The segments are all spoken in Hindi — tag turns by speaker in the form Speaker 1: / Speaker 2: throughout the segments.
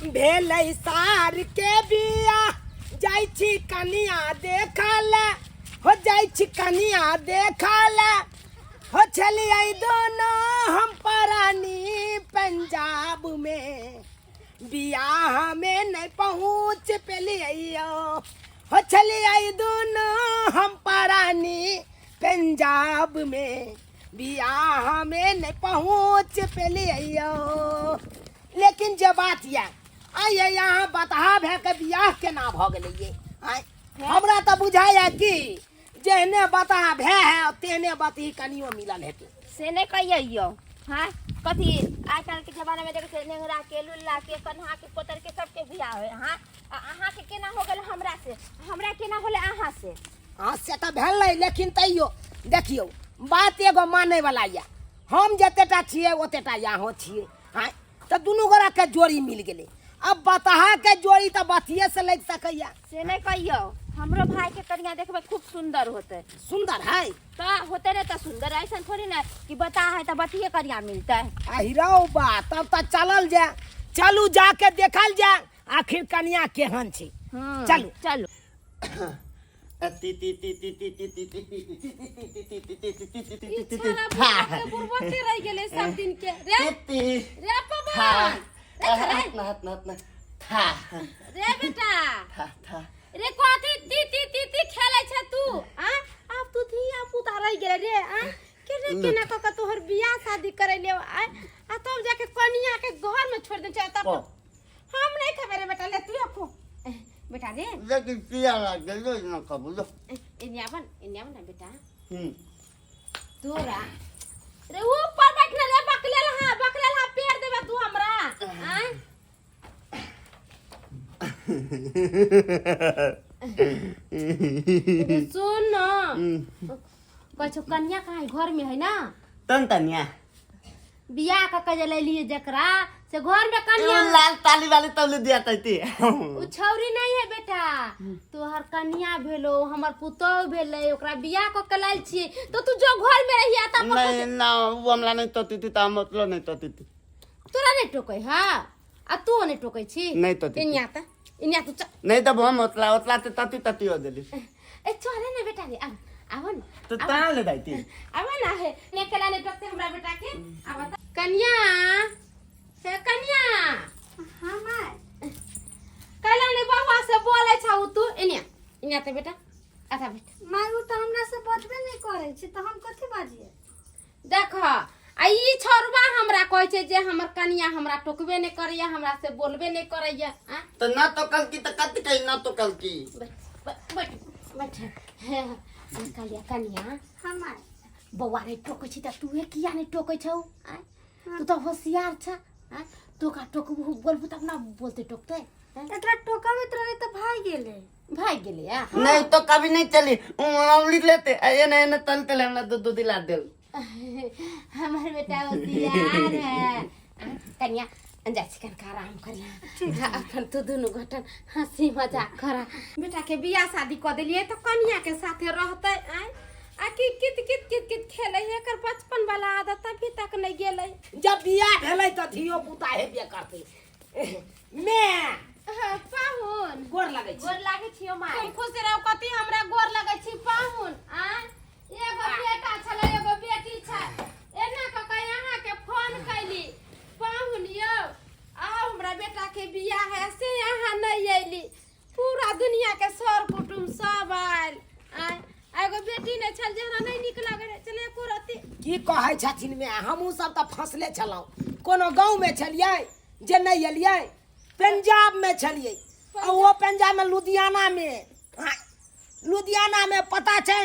Speaker 1: भेलै सार के बिया जाइ छी कनिया देखल हो जाइ छी कनिया देखल हो छलियै दोनों हम परानी पंजाब में बियाह में नहीं पहुँच पेलियो हो छलियै दोनों हम परानी पंजाब में बियाह में नहीं पहुँच पेलियो। लेकिन जे बात ये आइए यहाँ बता भे के बियाह केना भ गेलै हमरा तो बुझाया कि जेहने बता भे है तेहने बती कनियो मिलल हेतै
Speaker 2: से नहीं कहियो। हाँ कथी आजकल के जमाना में देखे नेंगरा के लुल्ला के कन्हा के पोतर के सबके बियाह है। हाँ अहाँ के केना हो गेल हमरा से हमरा केना होले अहाँ से।
Speaker 1: हाँ से तो भेलै लेकिन तैयो देखियो बात एगो माने वाला ये हम जतेटा छियै ओतेटा यहाँ छियै। हाँ तो दुनू गोरा के जोड़ी मिल गेलै अब बताहा के जोड़ी तो बतिये से लग सकैया।
Speaker 2: से नहीं कहियो हमरो भाई के कन्या देखबे खूब सुंदर होते।
Speaker 1: सुंदर है
Speaker 2: तो होते नहीं तो सुंदर ऐसा थोड़ी ना कि बता है तो बतिये कन्या मिलता है।
Speaker 1: अहिरौ बा तब तो चलल जाए चलू जाके देखल जाए आखिर कन्या केहन छै। चलू
Speaker 2: चलो सब दिन के रे बेटा रे कथी ती ती ती ती खेलै छ तू। हां अब तू धिया पुता रह गेले रे। हां केना केना क के तोहर बियाह शादी करे ले आ तब जाके कन्या के घर में छोड़ दे तब हम नहीं खबर रे बेटा ले तू खो बेटा रे
Speaker 3: लेकिन किया लग गेलो ना कबूलो
Speaker 2: इन्यावन ना बेटा तोरा रे ऊपर बैठले रे बकलेल हां पेड़ देबे तू हमरा। हां सुन ना कछु कन्या कहाँ घर में है ना
Speaker 3: तन तनिया
Speaker 2: बियाह का ले लिए जकरा से घर में कन्या
Speaker 3: लाल ताली वाली तौले दिया तैती
Speaker 2: उ छौरी नहीं है बेटा तोहर कन्या भेलो हमर पुतौ भेले ओकरा बियाह क के लाइल छी तो तू जो घर में रहिया त
Speaker 3: नहीं ना वो हमला नहीं तोती ता मतलब नहीं तोती
Speaker 2: तोरा नहीं टोकै हां आ तू नहीं टोकै छी
Speaker 3: नहीं तोती
Speaker 2: इन्या तू
Speaker 3: नहीं तो हम ओतला ते तती हो गेली
Speaker 2: ए चले ने बेटा रे आवन
Speaker 3: तो ता ले दाईती
Speaker 2: आवन है ने कला ने टोकते हमरा बेटा के आवा कन्या से कन्या हां माय कला ने बाबा से बोले छौ तू इन्या ते बेटा आथा बेटा
Speaker 4: माय उ त हमरा से बजबे नहीं करे छी त हम कथि बाजिए।
Speaker 2: देख आ ई छोरबा हमरा कहै छै जे हमर कन्या हमरा टोकबे नहीं करैया हमरा से बोलबे नहीं करैया।
Speaker 3: तो ना तो कल की त कत कही ना तो कल की
Speaker 2: बैठ कलिया कन्या
Speaker 4: हमार
Speaker 2: बौआ रे टोकै छी त तू किया नहीं टोकै छौ। तू तो होशियार छ तू का टोकबू बोलबू त अपना बोलते टोकते
Speaker 4: एकरा टोकावित रहे त भाई गेले
Speaker 2: या
Speaker 3: नहीं तो कभी नहीं चली लिख लेते ये नहीं तल तल हमला दो दिला देल
Speaker 2: हमार बेटा होशियार है। कन्या जा चिकन का आराम करिया अपन तो दोनों घटन हंसी मजाक करा बेटा के बियाह शादी क देलिए तो कन्या के साथे रहते आ कि कित कित कित कित खेले एकर बचपन वाला आदत अभी तक नहीं गेले।
Speaker 1: जब बियाह भेलै त धियो पुता हेबे करतै मैं
Speaker 2: पाहुन
Speaker 1: गोर लगै छी
Speaker 2: गोर लागे छियो माय तुम खुश रहो कति हमरा गोर लगे छी पाहुन एगो बेटा छले एगो बेटी छै एना क के यहां के फोन कैली पाहुन यो आओ हमरा बेटा के बियाह है से यहां नहीं आइली पूरा दुनिया के सर कुटुम सब आइल एगो बेटी ने छल जे हमरा नहीं निक लागे चले एको रति
Speaker 1: की कहै छथिन में हमहू सब त फसले छलौ कोनो गांव में छलियै जे नहीं एलियै पंजाब में छलियै और वो पंजाब में लुधियाना में पता छै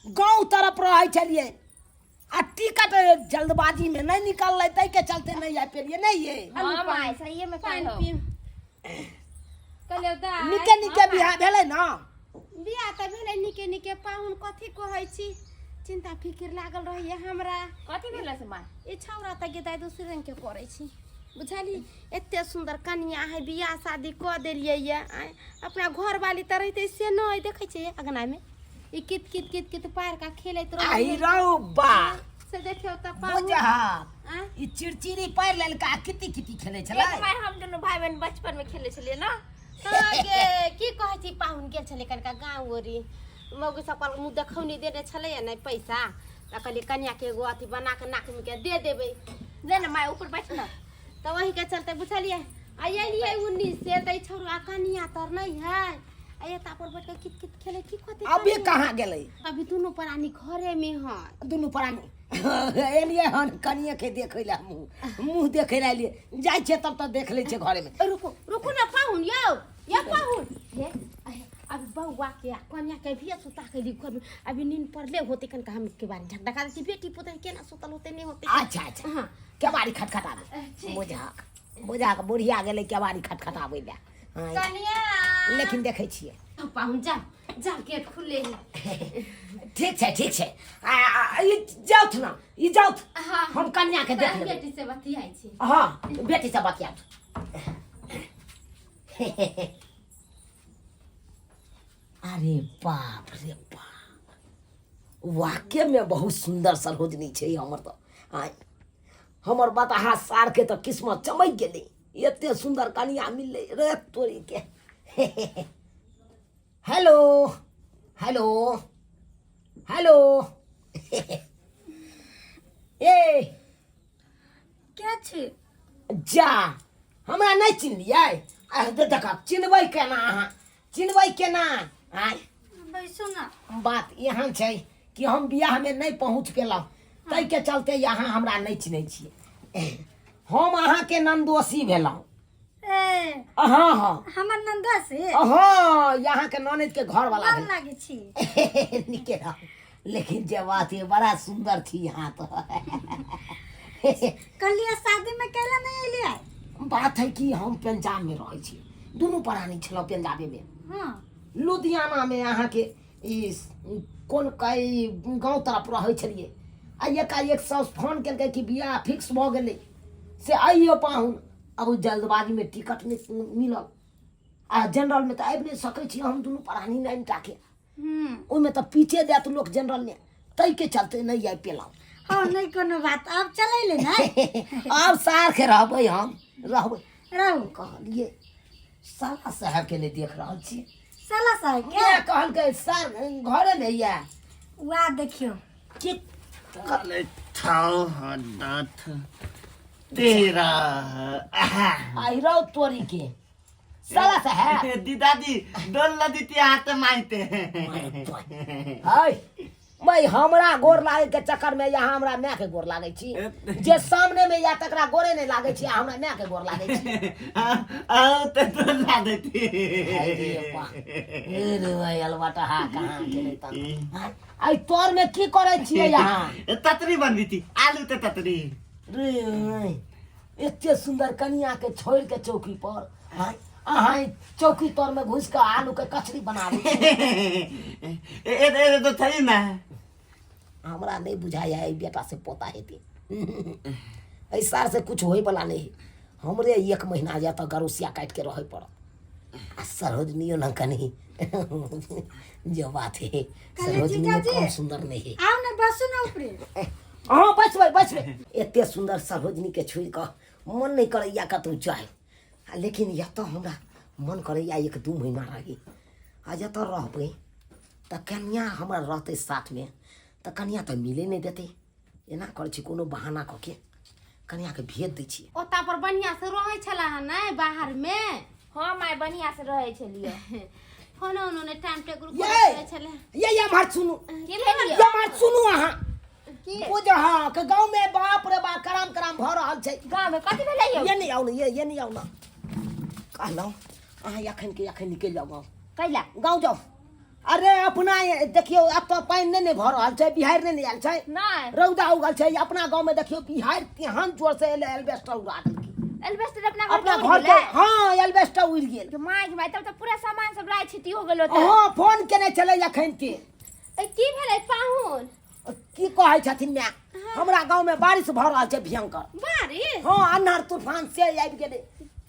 Speaker 1: गांव तरफ रहै छलियै आ टिकट जल्दबाजी में नहीं निकललै तै के चलते नहीं आ पेलियै नहीं ये
Speaker 2: हां माय सही में कहो कले दा
Speaker 1: निके बियाह भेलै ना
Speaker 2: बियाह त भेलै निके पाहुन कथि कहै छी चिंता फिकिर लागल रहिए हमरा कथि भेलै से माय ई छौरा त गेदाय दूसरे रंग के करै छी बुझाली एते सुंदर कन्या है बियाह शादी क देलिए ये अपना घर वाली त रहते से नहीं देखै छै अगना में ई कित कित कित कित पार का खेलैत रह
Speaker 1: आई रौ बा
Speaker 2: से देखियो त
Speaker 1: हो
Speaker 2: पाहुन
Speaker 1: जा
Speaker 2: आ?
Speaker 1: ई चिड़चिड़ी पैर ललका किति किति खेले छले
Speaker 4: एक बार हम दोनों भाई बहन बचपन में खेले छलिए ना।
Speaker 2: गे की कहै छी पाहुन गेल छले कनका गाँव ओरी मौगी सब मुँह देखौनी देने छले या नहीं पैसा त कहली कन्या के एगो अथी बना के नाक में के दे देबै
Speaker 4: ले ना माय ऊपर बैठ ना।
Speaker 2: तो वही के चलते बुझलिए आइलिए 19 से दै छोरा कन्या तर नहीं है आये तापर बैठ के कित कित खेले की कहते
Speaker 1: अभी कहाँ गेलै
Speaker 2: अभी दोनों प्राणी घरे में है
Speaker 1: दुनू प्राणी एलिए हन कनिए के देखै ला मुंह देखै ला लिए जाइ छै तब त देख लै छै घरे में।
Speaker 2: रुको रुको ना पाहुन यो पाहुन हे अभी बउआ के कन्या के भी सुता के लिखो अभी नींद पड़ले होते कन हम के बारे झक ढका दी बेटी पुत केना सुतल होते नहीं होते।
Speaker 1: अच्छा अच्छा हां केवाड़ी खटखटाबे बुझाक बुढ़िया गेलै केवाड़ी खटखटाबै ला। हां
Speaker 2: कन्या
Speaker 1: लेकिन देखै छियै
Speaker 2: पाहुन जा गेट खुले
Speaker 1: ठीक छै ई जाउथ ना ई जाउथ
Speaker 2: हां
Speaker 1: हम कन्या के देख लेबै
Speaker 2: बेटी से बतियाई छी।
Speaker 1: हां बेटी से बतियाउथ। अरे बाप रे बाप वाक्य में बहुत सुंदर सरोजनी छै हमर तो आय हमर बताहा सार के तो किस्मत चमक गेलै एते सुंदर कनिया मिललै रे तोरी के। हेलो हेलो हेलो ए
Speaker 4: क्या छे
Speaker 1: जा हमरा नहीं चिन्हलियै आ देखा चिन्हबै केना अहाँ चिन्हबै केना आय
Speaker 4: बैसो ना।
Speaker 1: बात यहाँ छै कि हम बियाह में नहीं पहुँच पेलहुँ तै के चलते यहाँ हमरा नहीं चिन्है छियै हम अहाँ के नंदोसी भेलहुँ।
Speaker 4: ए
Speaker 1: हाँ हाँ
Speaker 4: हमर नंदा से
Speaker 1: हाँ यहाँ के ननद के घर वाला
Speaker 4: मन लागे छी।
Speaker 1: निके रह लेकिन जे बात है बड़ा सुंदर थी यहाँ तो
Speaker 4: कलिया शादी में केला नहीं एलिए।
Speaker 1: बात है कि हम पंजाब में रहे छी दुनू प्राणी छलहुँ पंजाबे में
Speaker 4: हां
Speaker 1: लुधियाना में अहाँ के कोन कई गांव तरफ रहे छलिए आ एकाएक साउस फोन केलकै कि बियाह फिक्स भ गेलै से आइयो पाहुन अब जल्दबाजी में टिकट नहीं मिलल आ जनरल में तो आबि नहीं सकै छी हम दुनू प्राणी नहीं टाके ओमे तो पीछे जात लोग जनरल में तै के चलते नहीं आबि पेलहुँ।
Speaker 4: हां नहीं कोनो बात अब चलै ले ना।
Speaker 1: अब सार के रहबै हम रहबै
Speaker 4: रहू
Speaker 1: कहलिए साला साहब के नहीं देख रहल छी
Speaker 4: साला साहब
Speaker 1: के कहलकै सर घरे में या
Speaker 4: वा देखियो
Speaker 1: कि
Speaker 3: अरे ठाओ हदत तेरा
Speaker 1: आई रहो तोरी के साला साहब
Speaker 3: दादी डोल लदी हाथ माइते
Speaker 1: हाय मैं हमरा गोर लागे के चक्कर में यहाँ हमरा माय के गोर लागे छी जे सामने में या तकरा गोरे नहीं लागे छी हमरा माय के गोर लागे छी।
Speaker 3: आओ ते डोल ला देती
Speaker 1: रे भाई अलवाटा हा कहां गेलै त आई तोर में की करे छियै यहाँ
Speaker 3: ततरी बनती थी आलू ते ततरी
Speaker 1: रे एते सुंदर कन्या के छोड़ के चौकी पर हाय अहाँ चौकी तोर में घुस के आलू के कचरी बनावे
Speaker 3: ए तो थई ना
Speaker 1: हमरा नहीं बुझाया है बेटा से पोता हेती ऐसा से कुछ होई वाला नहीं हमरे 1 महीना जा तो गरुसिया काट के रहे पड़त आ सरोजनियो न कनी जो बात है सरोजनियो कम सुंदर नहीं है।
Speaker 4: आओ ना बसो ना ऊपरे।
Speaker 1: हाँ बचबै एते सुंदर सरोजनी के छुई के मन नहीं करैया कतौ जाए लेकिन या तो हमरा मन करैया 1-2 महीना रही आ जत रहबै त कन्या हमरा रहते साथ में त कन्या त मिले नहीं देते एना कर छी कोनो बहाना क के कन्या के भेज दै छी।
Speaker 2: ओता पर बढ़िया से रहै छला नै बाहर में।
Speaker 4: हां माय बढ़िया से रहै छलिए
Speaker 2: फोन उन्होंने टाइम टेबल करे छले
Speaker 1: ये बात सुनू
Speaker 2: के
Speaker 1: ये बात सुनू अहाँ बुझ हाँ के गांव में बाप रे बाप कराम भ रहल छै
Speaker 4: गांव में कथि भेलै यौ
Speaker 1: ये नहीं आउ ना ये नहीं आउ ना कहलौ अहाँ अखन निकल जाओ गाँव
Speaker 4: कैला
Speaker 1: गाँव जाओ। अरे अपना देखियो अब तो पानी नहीं भ रहल छै बिहार नहीं आयल छै
Speaker 4: नहीं
Speaker 1: रौदा उगल छै अपना गांव में देखियो बिहार केहन जोर से एल्बेस्टर उड़ा देलकै
Speaker 4: एल्बेस्टर अपना
Speaker 1: घर के हाँ एल्बेस्टर उड़ गेल
Speaker 4: के माय के भाई तब तो पूरा सामान सब राय छिटी हो गेलो त
Speaker 1: हाँ फोन केने चले अखन के
Speaker 2: की भेलै पाहुन
Speaker 1: की कहै छथिन माय हमरा गांव में बारिश भ रहल छै भयंकर
Speaker 2: बारिश
Speaker 1: हाँ अन्हर तूफान से आबि गेलै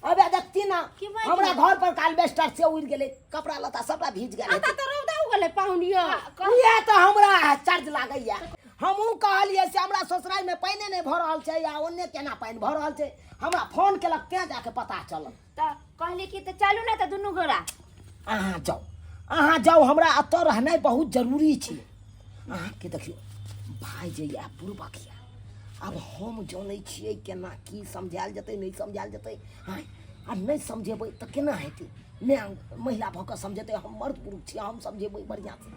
Speaker 1: अबे देखती ना हमरा घर पर एल्बेस्टर से उड़ गेलै कपड़ा लत्ता सबटा भीज गेलै
Speaker 2: आता तो रौदा हो गेलै पाहुन यो
Speaker 1: ये तो हमरा चार्ज लागैया हमहूँ कहलिए से हमरा ससुराल में पानि नहीं भऽ रहल छै या ओन्ने केना पानि भऽ रहल छै हमरा फोन केलक तें जाके पता चलल
Speaker 4: त कहली कि त चलू ना त दुनू गोरा
Speaker 1: अहाँ जाउ हमरा एतऽ रहनाइ बहुत जरूरी छै अहाँके देखियौ भाय जे या पूर्वक या अब हम जानै छियै केना की समझायल जेतै नहीं समझायल जेतै आ नहीं समझेबै तऽ केना हेतै नहि महिला भऽ कऽ समझेतै हम मर्द पुरुष छियै हम समझेबै बढ़िआँ से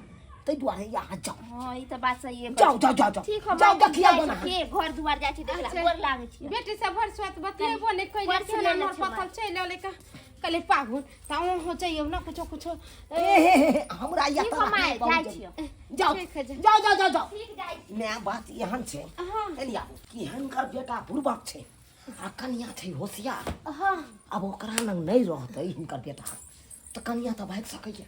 Speaker 1: ताहि दुआरे यहाँ जाउ
Speaker 4: हां ई त बात सही है
Speaker 1: जाउ जाउ जाउ जाउ
Speaker 4: ठीक हो
Speaker 1: जाउ देखिए
Speaker 4: के घर दुआर जाइ छी देखला गोर लागै छी
Speaker 2: बेटी से भर स्वात बतिएबो नहीं कइले चला मोर पथल छै ले का कले पाहुन त हो चाहिए ना कुछो कुछो
Speaker 1: हमरा या
Speaker 4: ठीक हो माय जाइ छियो
Speaker 1: जाउ
Speaker 2: ठीक है,
Speaker 1: जाउ जाउ जाउ जाउ
Speaker 4: ठीक जाइ छी
Speaker 1: मैं बात एहन छै एलिया कि हिनकर बेटा पूर्वक छै आ कनिया छै होशियार
Speaker 4: हां
Speaker 1: अब ओकरा लग नहीं रहतै हिनकर बेटा तऽ कनिया तऽ भागि सकैया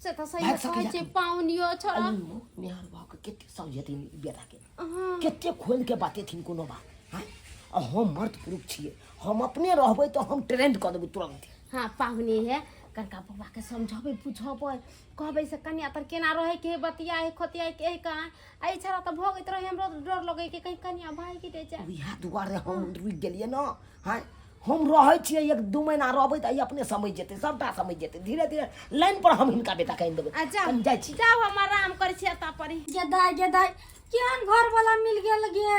Speaker 2: से त सही कहै छै पाहुनियो छोरा
Speaker 1: निहार बाबू के केते समझेथिन बेटा के केते खोल के बातेथिन कोनो बात हम मर्द पुरुष छियै हम अपने रहबै तो हम ट्रेंड कर देबै तुरंत
Speaker 2: हाँ पाहुनी है कनका बउआ के समझाबे बुझाबे कहबे से कन्या तर केना रहे के बतिया है खोतिया के कहाँ आई छरा त भगत रहे हमरो डर लगे के कहीं कन्या भाई के दे जा
Speaker 1: इएह दुआरे हम रुक गेलियै न हाँ हम रहै छियै 1-2 महीना रहबै तऽ अपने समझ जेतै सबटा समझ जेतै धीरे धीरे लाइन पर हम हिनका बेटा कहि देबै हम जाइ छी
Speaker 2: जाओ हम आराम करै छी एता परी
Speaker 4: गेदाई केहन घर वाला मिल गेल गे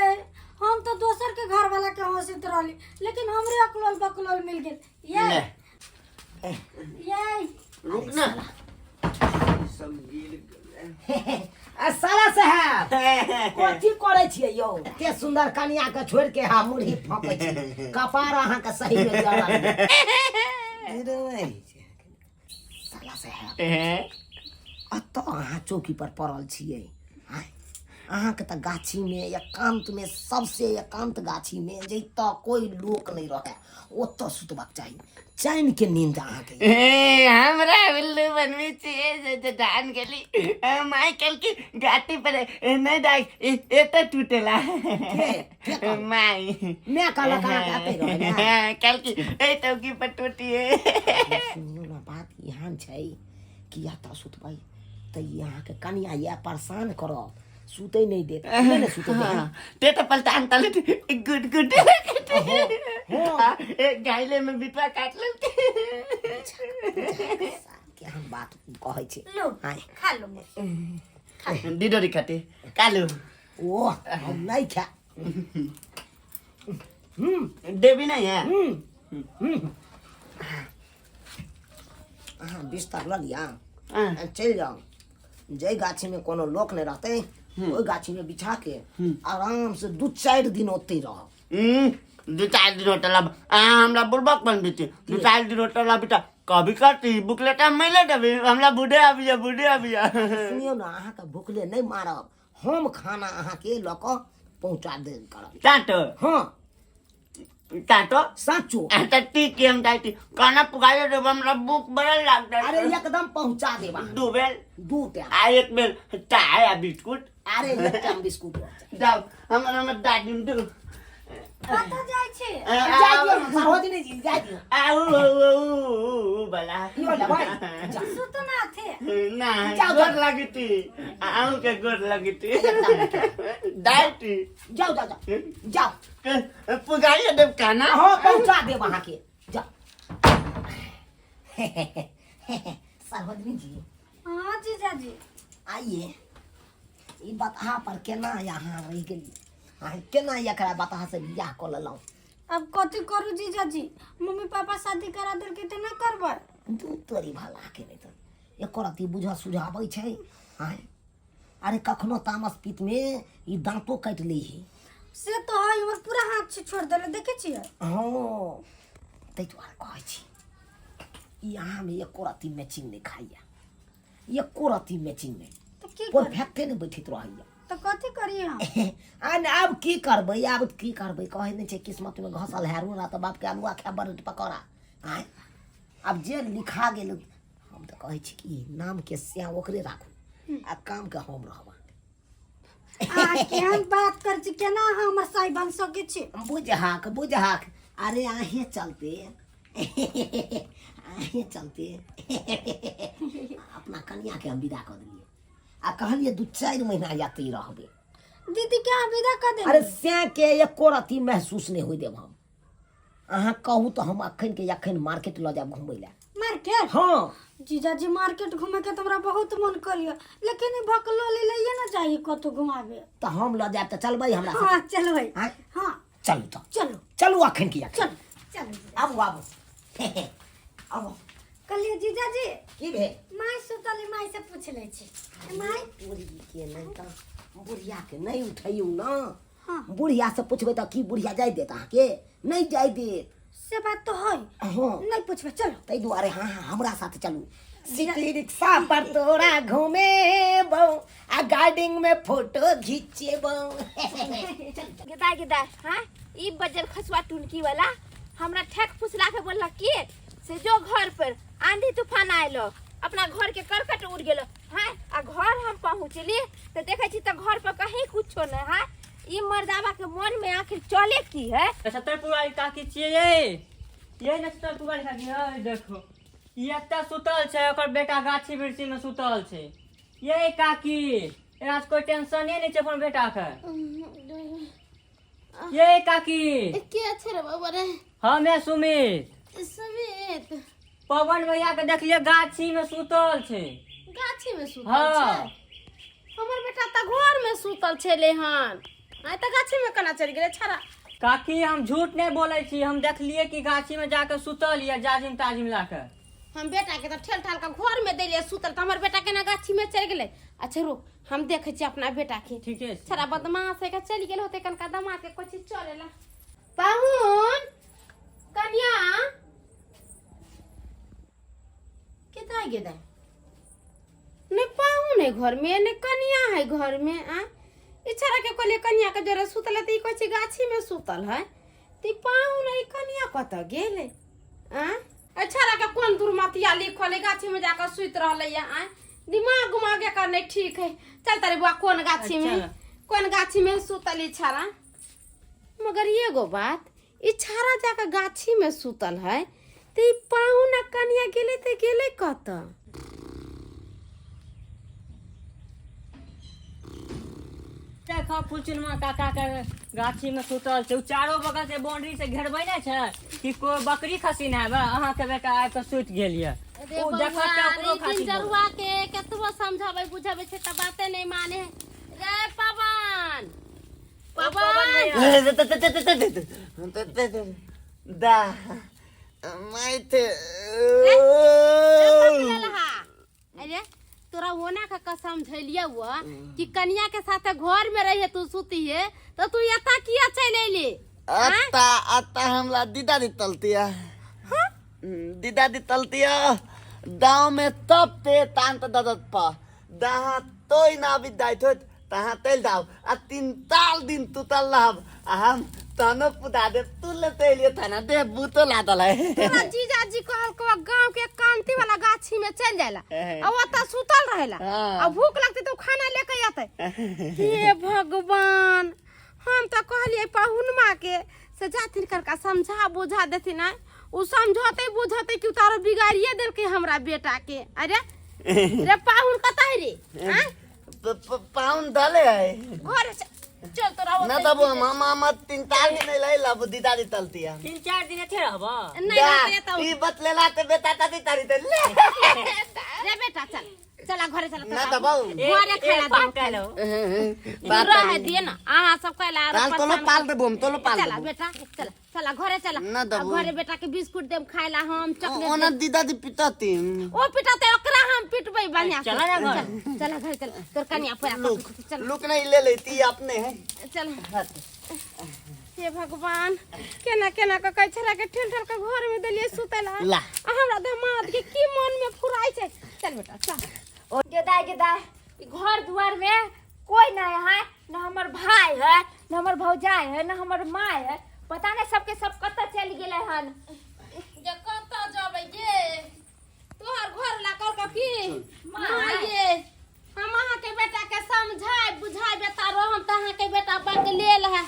Speaker 4: हम तो दोसर के घर वाला के हंसित रहली लेकिन हमरे अकलोल बकलोल मिल गेल ये
Speaker 3: रुक ना
Speaker 1: साला साहब कथी करै छियै यौ एते सुंदर कन्या के छोड़ के हा मुरही फपै छी कपार अहाँ के सही में जड़ल साला साहब अतऽ अहाँ चौकी पर पड़ल छियै अहाँ के तऽ गाछी में एकांत में सबसे एकांत गाछी में जतऽ कोई लोक नहीं रहे ओतऽ सुतबाक चाही चैन के नींद अहाँ के
Speaker 3: हमरा उल्लू बनवी छे जे धान गेली माइकल की गाटी पर नहीं डाक एता टूटेला माई
Speaker 1: मैं काला काला आते रहे
Speaker 3: कल की ए चौकी पर टूटी है
Speaker 1: सुनियो ना बात यहाँ छै कि या तऽ सुतबै तऽ यहाँ के कनिया या परेशान करब सुते नहीं दे नहीं सुते दे
Speaker 3: ते तो पलटान तले गुड गुड एक गाइले में बिटवा काट ले
Speaker 1: क्या हम बात कहै छै
Speaker 4: लो
Speaker 1: हाय
Speaker 4: खा लो
Speaker 3: दिदोरी खाते कालू
Speaker 1: ओ हम नहीं खा
Speaker 3: देवी नहीं है
Speaker 1: बिस्तर ल लिया चल जाओ जय गाछी में कोनो लोक नहीं रहते ओई गाछी में बिछा के आराम से 2-4 दिन ओते रह
Speaker 3: 2-4 दिन होटल हमरा बुड़बक बन बीती 2-4 दिन होटल बेटा कभी करती बुकलेटा मैले देबी हमरा बूढ़े आबिया
Speaker 1: सुनियो ना अहाँ के भूखले नहीं मारब हम खाना अहाँ के ल क पहुंचा दे करब
Speaker 3: टाटो
Speaker 1: हां
Speaker 3: टाटो
Speaker 1: साचो
Speaker 3: टट्टी के हम जाती खाना पुकारे देब हमरा भूख बड़ा लागता
Speaker 1: अरे एकदम पहुंचा देबा
Speaker 3: 2 बेल
Speaker 1: 2 टाइम
Speaker 3: आ 1 बेल चाय आ बिस्कुट
Speaker 1: अरे एक टाइम बिस्कुट
Speaker 3: जाओ हमरा दादी दू
Speaker 4: कतऽ जाइ छै
Speaker 1: जाय दियो साहोदी नहीं जी जाय दियो
Speaker 3: आऊ बला
Speaker 1: यो ले भाई जा
Speaker 4: सुत ना थे
Speaker 3: ना
Speaker 1: जाओ,
Speaker 3: गोर
Speaker 1: जाओ।
Speaker 3: लगती आऊ के गोर लगती डाइटी
Speaker 1: जाओ जाओ जाओ जाओ
Speaker 3: पुगाई देव खाना
Speaker 1: हाँ पहुंचा दे वहां के जाओ साहोदी जी
Speaker 4: हां जीजा जी
Speaker 1: आइए ई बता पर केना यहाँ रह गेली केना एकरा बता से बियाह कर लेलौं
Speaker 4: अब कथी करू जीजा जी मम्मी पापा शादी करा देल के त नहीं करबै
Speaker 1: तू तोरी भला के नहीं तो एक रती बुझा सुझाबै छै हां अरे कखनो तामस पित में ई दांतो काट ली है
Speaker 4: से तो है हमर पूरा हाथ से छोड़ देले देखे छियै
Speaker 1: हां तै दुआरे कहै छी यहाँ में एक रती मैचिंग नहीं खाइया एक रती मैचिंग नहीं
Speaker 4: त की
Speaker 1: कोई
Speaker 4: कर
Speaker 1: फैक्टे नहीं बैठित रहैया
Speaker 4: त कथी करिए हम
Speaker 1: अब की करबै कहे नहीं छै किस्मत में घसल हैरू ना तो बाप के अलुआ खाए बड़ पकौड़ा आय अब जे लिखा गेल हम तो कहे छी कि नाम के स्या ओकरे राखू आ काम के हम रहबा
Speaker 4: आ केहन बात कर छी केना हमर सही बन सके छी
Speaker 1: बुझ हाक अरे आहे चलते अपना कन्या के हम विदा कर दिए आ कहलिए 2-4 महीना यात्री रहबे
Speaker 4: दीदी के यहाँ विदा कर दे।
Speaker 1: अरे से के एको रती महसूस नहीं होई देब हम। अहाँ कहू तो हम अखन के अखन मार्केट ल जाब घुमै ला।
Speaker 4: मार्केट?
Speaker 1: हाँ
Speaker 4: जीजाजी मार्केट घूमे के तोरा बहुत मन करियो, लेकिन ई भकलोली लइए ना चाहिए कतो घुमावे।
Speaker 1: तो हम ल जाब, तो चलबै हमरा साथ?
Speaker 4: हाँ चलबै।
Speaker 1: हाँ?
Speaker 4: हाँ
Speaker 1: चलू तो
Speaker 4: चलो
Speaker 1: चलू अखन की
Speaker 4: चलो चलो।
Speaker 1: आबू आबू आबू।
Speaker 4: कहलिए जीजाजी
Speaker 1: की भे?
Speaker 4: माय सुतली, माय से पूछ ले छी। माय
Speaker 1: बुढ़ी के नहीं तो बुढ़िया के नहीं उठैयौ ना।
Speaker 4: हाँ
Speaker 1: बुढ़िया से पूछबै तो की बुढ़िया जाय देत अहाँ के? नहीं जाय देत।
Speaker 4: से बात तो है।
Speaker 1: हाँ
Speaker 4: नहीं पूछबे, चलो।
Speaker 1: तै दुआरे हाँ हाँ हमरा साथ चलू। सिटी रिक्शा पर तोरा घूमेबौ आ गार्डिंग में फोटो घिचेबौ।
Speaker 2: गेदा गेदा हां ई बजर खसवा टुनकी वाला हमरा ठेक फुसला के बोलला कि से जो घर पर आंधी तूफान आइलो, अपना घर के करकट उड़ गेलो। हां आ घर हम पहुंचली तो देखे छी तो घर पर कहीं कुछो नहीं। हां ई मर्दावा के मन में आखिर चले की है?
Speaker 5: 70 पुरानी काकी छियै ये 70 पुरानी काकी है। देखो ये एतऽ सुतल छै, ओकर बेटा गाछी वृक्षी में सुतल छै। ये काकी आज कोई टेंशने नहीं छै अपन बेटा के। ये काकी
Speaker 2: के छै रे बाबा रे?
Speaker 5: हमें सुमित
Speaker 2: समेत
Speaker 5: पवन भैया के देखलिए गाछी में सुतल छै।
Speaker 2: गाछी में सुतल
Speaker 5: हाँ।
Speaker 2: छै? हमर बेटा त घर में सुतल छले हन। आइ त गाछी में केना चढ़ गेले छरा?
Speaker 5: काकी हम झूठ नहीं बोले छी, हम देखलिए कि गाछी में जाके सुतल ये जाजिम ताजिम लाके।
Speaker 2: हम बेटा के त ठेल ठाल के घर में देलिए सुतल, त हमर बेटा केना गाछी में चढ़ गेले? अच्छा रुक हम देखे छी अपना बेटा के।
Speaker 5: ठीक है
Speaker 2: छरा बदमाश है के चल गेल होते कनका दामाद के कोची चलेला। पाहुन कन्या कितना गेदा? नहीं पाहुन है घर में, नहीं कन्या है घर में। आ इछरा के कहले कन्या के जरे सुतल त ई कोची गाछी में सुतल है। ती पाहुन है कन्या कत गेले? आ अछरा के कोन दुर्मतिया लिखल है गाछी में जाकर सुत रहले या? आ दिमाग घुमा के कर नहीं ठीक है। चल तारे बुआ कौन गाछी में, कौन गाछी में सुतल इछारा? मगर ये गो बात, इछारा जाकर गाछी में सुतल है ते पाहुन कन्या गेले ते गेले कत?
Speaker 5: देखो फुलचुनमा काका के गाछी में सुतल छै। चारों बगल से बाउंड्री से घेरबै नै छै कि कोई बकरी खसी ना आबे। अहाँ के बेटा आइ के सुत गेल ये।
Speaker 2: अरे
Speaker 5: ओ देखत के ओकरो खातिर
Speaker 2: जरुआ के कतबो समझाबै बुझाबै छै त बाते नहीं माने। रे पवन पवन
Speaker 3: दा माइते
Speaker 2: अरे तोरा ओना का कसम धैलिया हुआ कि कन्या के साथ घर में रहिए तू सुती है तो तू यता किया चल अइली?
Speaker 3: अत्ता अत्ता हमला दीदा दी तलतिया। दीदा दी तलतिया दाव में तब ते तांत ददत पा दहा तोय ना विदाइत होत तहा तेल दाव आ 3 ताल दिन तू तलहब हम तनो पुदा दे तुले तेलिए थाना दे बूतो लादल है।
Speaker 2: तोरा जीजाजी कहल को गांव के कांती वाला गाछी में चल जाला अब ओता सुतल रहेला। अब भूख लगती तो खाना लेके आते। हे भगवान हम तो कहलिए पाहुनमा के से जाथिन करका समझा बुझा देती ना। उ समझोते बुझते कि तारो बिगाड़िए देल के हमरा बेटा के। अरे रे पाहुन कतै रे? हां
Speaker 3: पाउन दले है
Speaker 2: घर चल तोरा
Speaker 3: ना तब मामा मत 3 ताल दिन ले लब दीदा दी तलतिया
Speaker 5: 3-4 दिन थे रहबो।
Speaker 2: नहीं रहते तो
Speaker 3: ई बतलेला ते बेटा ताती तारी ते ले
Speaker 2: रे बेटा चल चला घरे चला
Speaker 3: ना दबाऊ
Speaker 2: घरे खाना
Speaker 5: कालो
Speaker 2: बात है दिए ना आहा सब कहला
Speaker 3: काल तोलो पाल दे बोम तोलो पाल
Speaker 2: चला बेटा चला चला घरे चला
Speaker 3: ना दबो।
Speaker 2: घरे बेटा के बिस्कुट देम खाइला हम चॉकलेट
Speaker 3: ओना दीदा दी पिताती
Speaker 2: ओ पिटा ते ओकरा हम पिटबै बढ़िया
Speaker 5: चला ना घर।
Speaker 2: चला घर चल तोर कन्या परा चल
Speaker 3: लुक नहीं ले लेती अपने है
Speaker 2: चल हे भगवान केना केना के कह छरा के ठेल ठेल के घर में देलिए सुतेला।
Speaker 3: ला।
Speaker 2: हमरा दामाद के की मन में फुराई छै। चल बेटा चल ओ गेदा गेदा घर द्वार में कोई नहीं है, न हमर भाई है, न हमर भौजाई है, न हमर माँ है। पता नहीं सबके सब कत चल गेले हन। जे कत जाबे गे तोहर घर ला कल की माँ ये हम अहाँ के बेटा के समझाए बुझाए बेटा रो हम तहाँ के बेटा बक लेल है।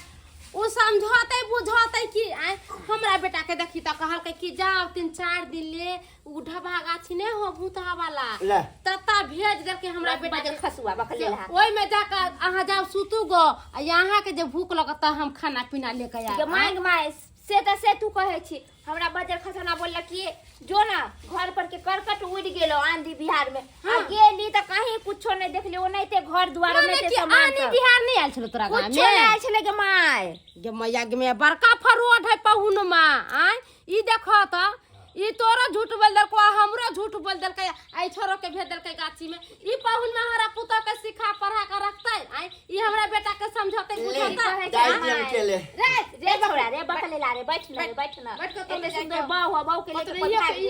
Speaker 2: उ समझौते बुझौते कि आय हमरा बेटा के देखी त कहल के कहते कि जाओ 3-4 दिन ले ढबा गाछी नहीं हो भूतहा वाला
Speaker 3: ले।
Speaker 2: तता भेज दे के हमरा बेटा
Speaker 4: बजर खसुआ बकले ला
Speaker 2: ओई में जाकर अहाँ जाओ सुतू गो आ यहाँ के जब भूख लगता हम खाना पीना लेके
Speaker 4: के
Speaker 2: आए
Speaker 4: मांग माय से तू कहे छी हमरा बजर खसना बोलला कि जो ना घर पर के करकट उड़ गेलो आंधी बिहार में आ गेली त कहीं कुछो नहीं देखली ओ नहीं ते घर द्वार नहीं ते सामान
Speaker 2: आनी बिहार नहीं आयल छलो तोरा गांव
Speaker 4: कुछो
Speaker 2: में
Speaker 4: नहीं आयल छले के माय
Speaker 2: गे मैया गे मैया बड़का फरोड है पहुन मां आ ई देखो त ई तोरा झूठ बोल दल को हमरो झूठ बोल दल के आई छोरो के भेज दल के गाछी में ई पहुन में हमरा पुतो के सिखा पढ़ा के रखतै आई ई हमरा बेटा के समझौते बुझौता
Speaker 3: दाई हम के ले
Speaker 4: रे छोड़ा रे बकले ला रे बैठ ना
Speaker 2: बैठ के तो
Speaker 4: एते सुंदर बाऊ के लेके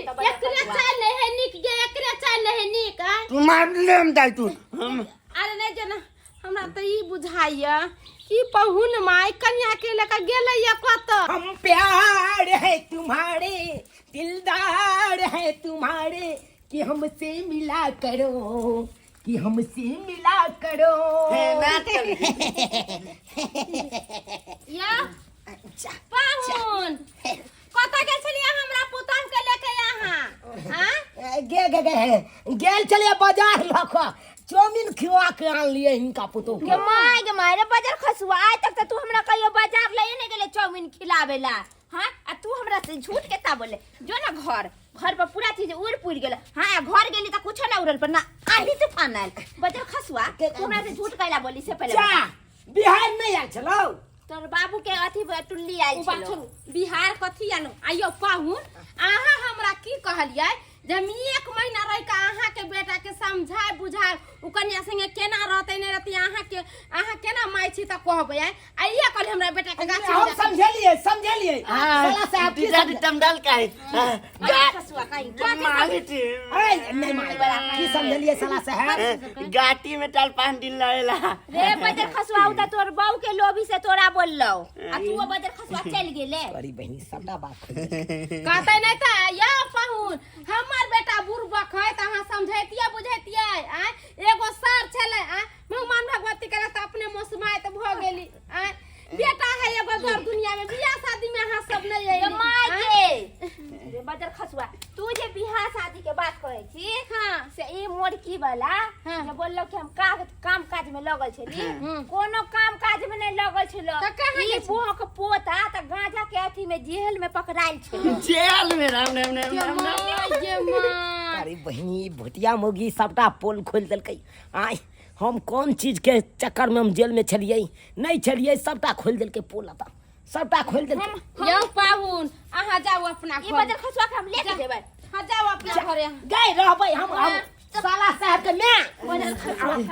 Speaker 2: एकरे चाल नहीं है निक गे एकरे चाल नहीं है निक आ
Speaker 3: तू मार ले हम दाई तू हम
Speaker 2: अरे नहीं जना हमरा त ई बुझाइया कि पहुन माई कन्या के लेकर गेलै या कत
Speaker 1: हम प्यार है तुम्हारे दिलदार है तुम्हारे कि हमसे मिला करो कि हमसे मिला करो
Speaker 3: ना चल
Speaker 2: या पहुन कत के छलिए हमरा पुतह के लेके यहाँ हां
Speaker 1: गेल चलिए बाजार लखो चौमिन खिवा के आन लिए इनका पुतो
Speaker 4: के माय रे बजर खसुआ आज तक त तू हमरा कहियो बाजार ले नहीं गेले चौमिन खिलावेला हां आ तू हमरा से झूठ केता बोले जो ना घर पर पूरा चीज उड़ पुड़ गेल हां घर गेली त कुछो ना उड़ल पर ना आंधी तूफान आयल बजर खसुआ तू हमरा से झूठ कहला बोली से पहले
Speaker 1: जा बिहार नहीं आल चलो
Speaker 4: तोर बाबू के अथी टुल्ली आइल
Speaker 2: बात
Speaker 4: छलो
Speaker 2: छोड़ू बिहार कथी आनो आइयो पाहुन अहाँ हमरा की कहलियै जब 1 महीना रह के अहाँ के बेटा के समझाए बुझाए उ कन्या संगे केना रहते नहीं रहती अहाँ केना माय छी त कहबै आइया कल हमरा बेटा के गाछी
Speaker 1: हम समझलिए साला साहब की
Speaker 3: दीदा दी तमडाल काहे
Speaker 4: बजर खसुआ काई
Speaker 3: मालिटी
Speaker 1: नहीं मार की समझलिए साला साहब
Speaker 3: गाटी में टाल 5 दिन लगेला
Speaker 4: रे बजर खसुआ उता तोर बाऊ के लोभी से तोरा बोललो आ तू वो बजर खसुआ चल गेले
Speaker 1: बड़ी बहनी सबटा बात
Speaker 2: कहते नहीं था या पाहुन हमर बेटा बुरबक है त अहाँ समझैतिया बुझैतिया एगो सर छले भगवान भगवती के त अपने मोसमाय त भ गेली बेटा है एगो घर दुनिया में बियाह शादी में अहाँ सब नहीं है
Speaker 4: माय के रे बजर खसुआ तू जे बियाह शादी के बात कहै छी
Speaker 2: हां
Speaker 4: से ई मोड़की वाला जे बोललो कि हम काम काज में लगल छली कोनो काम काज में नहीं लगल छलो
Speaker 2: त कहाँ
Speaker 4: ई भोक पोता त गांजा के अथी में जेल में पकड़ाइल छलो
Speaker 3: जेल में राम राम
Speaker 2: ये मां
Speaker 1: अरे बहनी भुतिया मुर्गी सबटा पोल खोल देलकै आय हम कौन चीज के चक्कर में हम जेल में छलिए नहीं छलिए सबटा खोल देलकै पोल आता सबटा खोल देलकै
Speaker 2: यो पाहुन अहाँ जाओ अपना
Speaker 4: ई
Speaker 2: घर
Speaker 4: बजर खसुआ के हम लेके जेबै
Speaker 2: हां जाओ अपना घरे
Speaker 1: गए रहबै हम साला साहब के मैं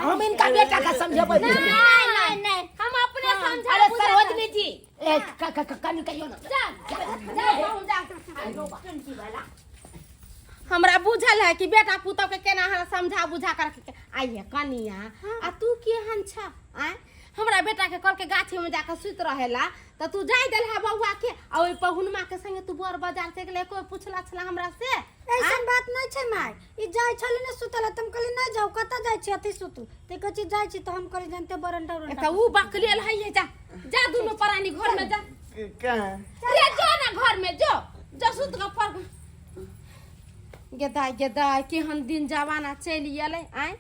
Speaker 1: हम इनका बेटा का समझबै
Speaker 4: नहीं
Speaker 2: हम अपने समझा
Speaker 1: अरे सरोजनी जी कनी कहियो ना
Speaker 2: हमरा बुझल है कि बेटा पुतौ के केना हमरा समझा बुझा कर आइए कनिया आ तू केहन छ आ हमरा बेटा के कल के गाछी में जाकर सुत रहेला त तू जाई देल है बउआ के आ ओइ पहुनमा के संगे तू बर बाजार से गेले कोई पूछला छला हमरा से
Speaker 4: ऐसन बात नहीं छै माय ई जाय छले ने सुतला तुम कहली ना जाओ कता जाय छी अति सुतू ते कछि जाय छी तो हम करे जानते बरंडा
Speaker 2: त ऊ बकलेल है जा दुनो प्राणी घर में जा
Speaker 3: कहां
Speaker 2: रे जो ना घर में जो सुत के पर गेदाय केहन दिन जमाना चलि गेलै आय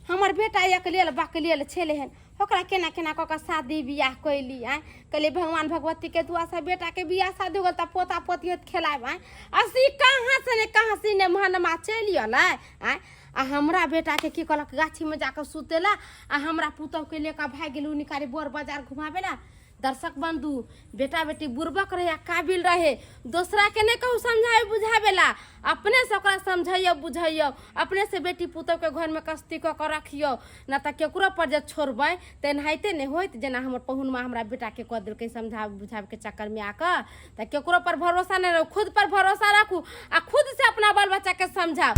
Speaker 2: हमर बेटा एक लेल बकलेल छले हन ओकरा केना केना क के शादी बियाह कैली आय कहले भगवान भगवती के दुआ से बेटा के बियाह शादी होल त पोता पोती खेलाब आय असी कहां से ने महनमा चलि गेलै आय आ हमरा बेटा के की कहलक गाछी में जाकर सुतेला आ हमरा पुतौ के लेकर भाग गेलू निकारे बोर बाजार घुमावेला दर्शक बंधु बेटा बेटी बुर्बक रहे काबिल रहे दूसरा के नहीं कहू समझाए बुझावेला अपने से ओकरा समझाइयो बुझाइयो अपने से बेटी पुतौ के घर में कस्ती क के रखियो ना त केकरो पर जे छोड़बै तेनाहिते नहीं होइत जेना हमर पहुनमा हमरा बेटा के कह देलकै समझा बुझावे के चक्कर में आकर त केकरो पर भरोसा नहीं रखू खुद पर भरोसा रखू आ खुद से अपना बाल बच्चा के समझाओ